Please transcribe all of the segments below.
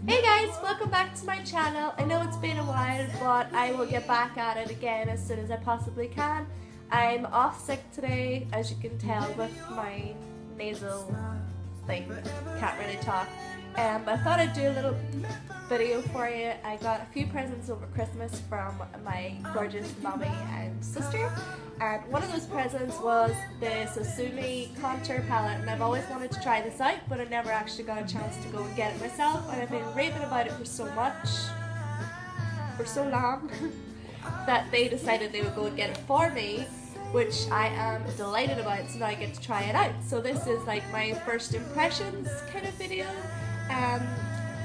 Hey guys, welcome back to my channel. I know it's been a while, but I will get back at it again as soon as I possibly can. I'm off sick today, as you can tell with my nasal thing. Can't really talk. But I thought I'd do a little video for you. I got a few presents over Christmas from my gorgeous mommy and sister. And one of those presents was the SOSU Contour palette, and I've always wanted to try this out, but I never actually got a chance to go and get it myself, and I've been raving about it for so long, that they decided they would go and get it for me, which I am delighted about, so now I get to try it out. So this is like my first impressions kind of video.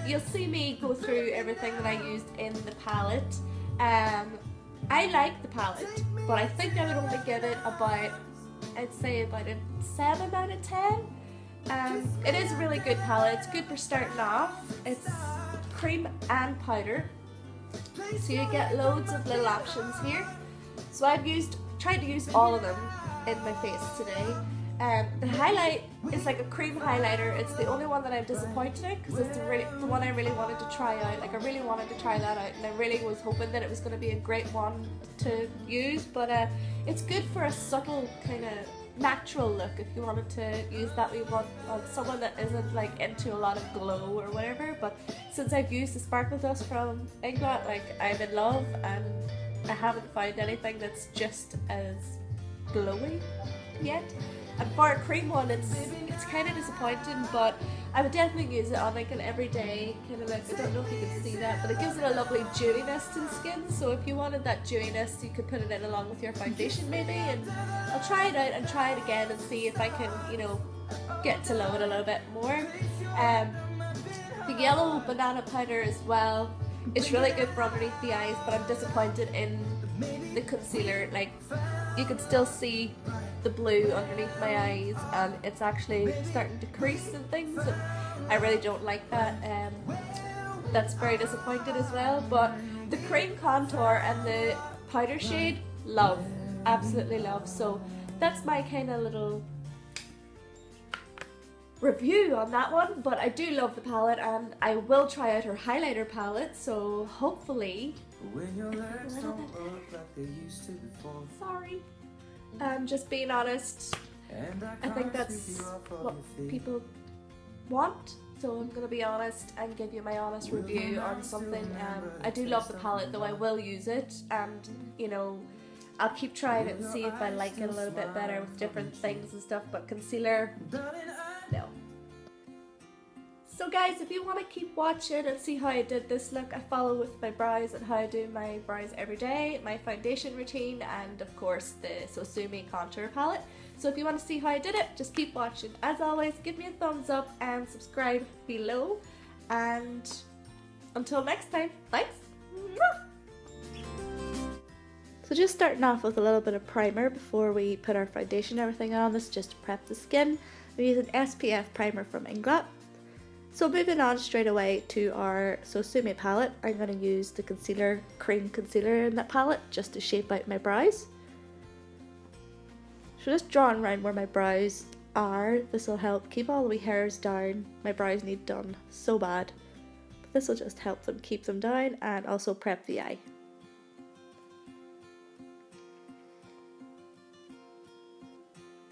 You'll see me go through everything that I used in the palette. I like the palette, but I think I would only give it about, I'd say about a 7 out of 10. It is a really good palette. It's good for starting off. It's cream and powder, so you get loads of little options here. So I've tried to use all of them in my face today. The highlight is like a cream highlighter. It's the only one that I'm disappointed in, because it's the one I really wanted to try out. Like, I really wanted to try that out, and I really was hoping that it was going to be a great one to use. But it's good for a subtle kind of natural look if you wanted to use that we want on someone that isn't like into a lot of glow or whatever. But since I've used the Sparkle Dust from Inglot, like, I'm in love, and I haven't found anything that's just as glowy yet. And for a cream one, it's kind of disappointing, but I would definitely use it on like an everyday kind of look. I don't know if you can see that, but it gives it a lovely dewiness to the skin. So if you wanted that dewiness, you could put it in along with your foundation maybe. And I'll try it out and try it again and see if I can, get to know it a little bit more. The yellow banana powder as well. It's really good for underneath the eyes, but I'm disappointed in the concealer. Like, you can still see the blue underneath my eyes, and it's actually starting to crease and things, and I really don't like that. That's very disappointing as well. But the cream contour and the powder shade, love, absolutely love. So that's my kind of little review on that one. But I do love the palette, and I will try out her highlighter palette, so hopefully sorry, I'm just being honest. I think that's what people want, so I'm gonna be honest and give you my honest review on something. I do love the palette, though I will use it, and I'll keep trying it and see if I like it a little bit better with different things and stuff. But concealer, no. So guys, if you want to keep watching and see how I did this look, I follow with my brows and how I do my brows every day, my foundation routine, and of course the SOSU Contour palette. So if you want to see how I did it, just keep watching. As always, give me a thumbs up and subscribe below. And until next time, thanks! So just starting off with a little bit of primer before we put our foundation and everything on. This is just to prep the skin. We use an SPF primer from Inglot. So moving on straight away to our SOSU palette, I'm going to use the cream concealer in that palette just to shape out my brows. So just drawing around where my brows are, this will help keep all the wee hairs down. My brows need done so bad, but this will just help them keep them down and also prep the eye.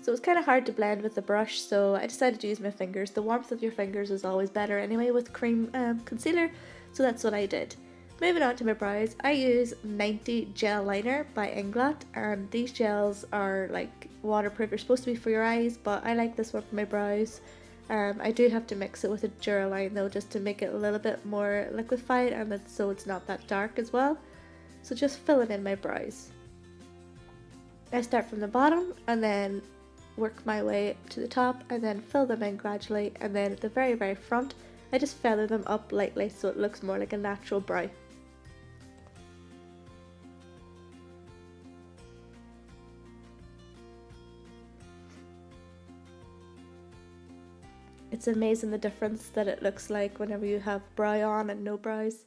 So it's kind of hard to blend with the brush, so I decided to use my fingers. The warmth of your fingers is always better anyway with cream concealer, so that's what I did. Moving on to my brows, I use 90 gel liner by Inglot, and these gels are like waterproof. They're supposed to be for your eyes, but I like this one for my brows. I do have to mix it with a Duraline though, just to make it a little bit more liquefied, and so it's not that dark as well. So just filling in my brows. I start from the bottom and then work my way to the top and then fill them in gradually, and then at the very front I just feather them up lightly so it looks more like a natural brow. It's amazing the difference that it looks like whenever you have brow on and no brows.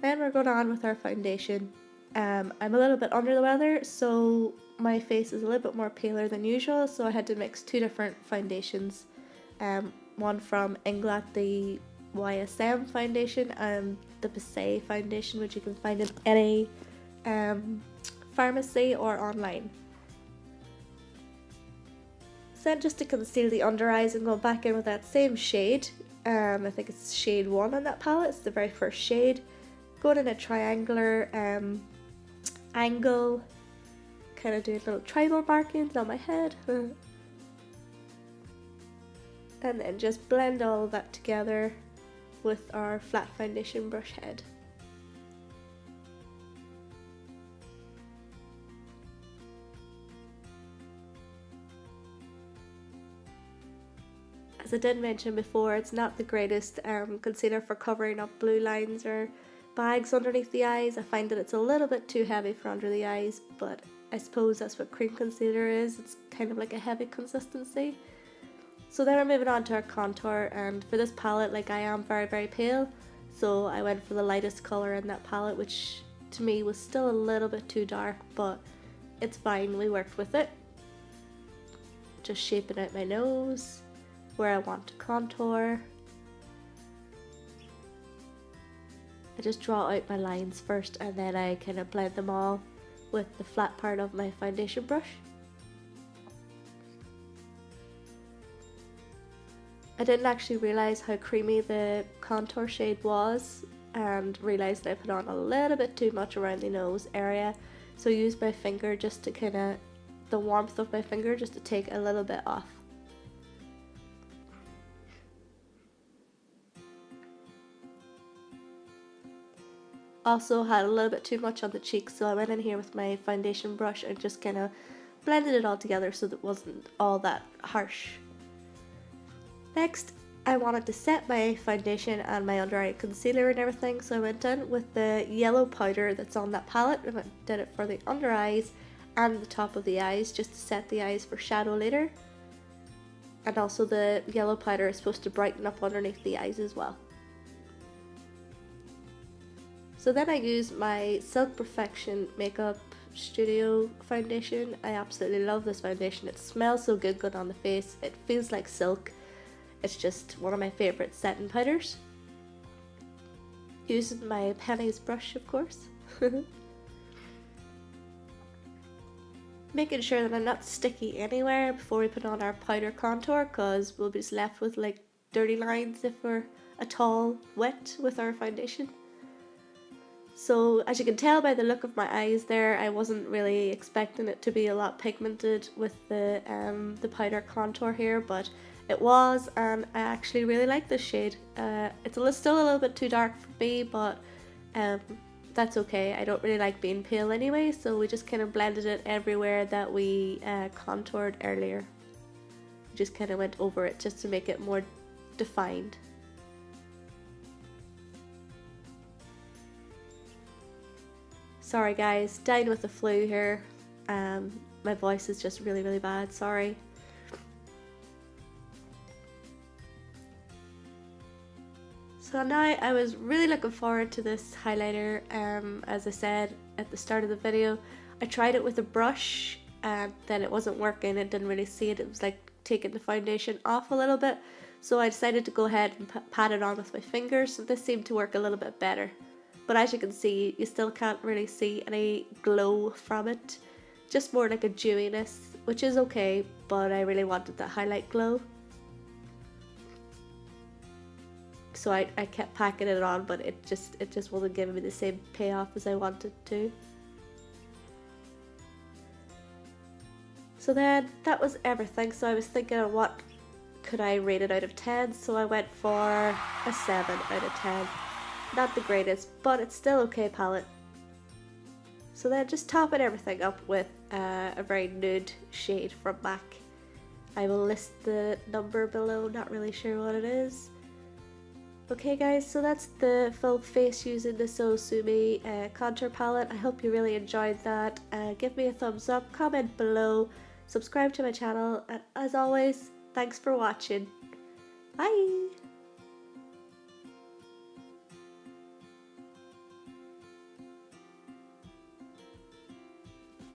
Then we're going on with our foundation. I'm a little bit under the weather, so my face is a little bit more paler than usual, so I had to mix two different foundations. One from Inglot, the YSM foundation and the Passé foundation, which you can find in any pharmacy or online. So then, just to conceal the under eyes, I'm going back in with that same shade. I think it's shade 1 on that palette. It's the very first shade. Going in a triangular angle, kind of doing little tribal markings on my head. And then just blend all of that together with our flat foundation brush head. As I did mention before, it's not the greatest concealer for covering up blue lines or bags underneath the eyes. I find that it's a little bit too heavy for under the eyes, but I suppose that's what cream concealer is. It's kind of like a heavy consistency. So then we're moving on to our contour, and for this palette, like, I am very, very pale, so I went for the lightest colour in that palette, which to me was still a little bit too dark, but it's fine, we worked with it. Just shaping out my nose where I want to contour. I just draw out my lines first, and then I kind of blend them all with the flat part of my foundation brush. I didn't actually realise how creamy the contour shade was, and realised that I put on a little bit too much around the nose area, so I used my finger just to kind of, the warmth of my finger just to take a little bit off. Also had a little bit too much on the cheeks, so I went in here with my foundation brush and just kind of blended it all together so that it wasn't all that harsh. Next, I wanted to set my foundation and my under eye concealer and everything, so I went in with the yellow powder that's on that palette, and I did it for the under eyes and the top of the eyes, just to set the eyes for shadow later. And also the yellow powder is supposed to brighten up underneath the eyes as well. So then I used my Silk Perfection Makeup Studio foundation. I absolutely love this foundation. It smells so good going on the face. It feels like silk. It's just one of my favourite setting powders. Using my pennies brush, of course. Making sure that I'm not sticky anywhere before we put on our powder contour, because we'll be just left with like dirty lines if we're at all wet with our foundation. So as you can tell by the look of my eyes there, I wasn't really expecting it to be a lot pigmented with the powder contour here, but it was, and I actually really like this shade. It's still a little bit too dark for me, but that's okay. I don't really like being pale anyway, so we just kind of blended it everywhere that we contoured earlier. We just kind of went over it just to make it more defined. Sorry guys, dying with the flu here. My voice is just really, really bad, sorry. So now I was really looking forward to this highlighter. As I said at the start of the video, I tried it with a brush and then it wasn't working. It didn't really see it. It was like taking the foundation off a little bit. So I decided to go ahead and pat it on with my fingers. So this seemed to work a little bit better. But as you can see, you still can't really see any glow from it. Just more like a dewiness, which is okay, but I really wanted that highlight glow. So I kept packing it on, but it just wasn't giving me the same payoff as I wanted to. So then that was everything. So I was thinking of what could I rate it out of 10, so I went for a 7 out of 10. Not the greatest, but it's still okay palette. So then just topping everything up with a very nude shade from MAC. I will list the number below, not really sure what it is. Okay guys, so that's the full face using the SOSU Contour palette. I hope you really enjoyed that. Give me a thumbs up, comment below, subscribe to my channel, and as always, thanks for watching. Bye!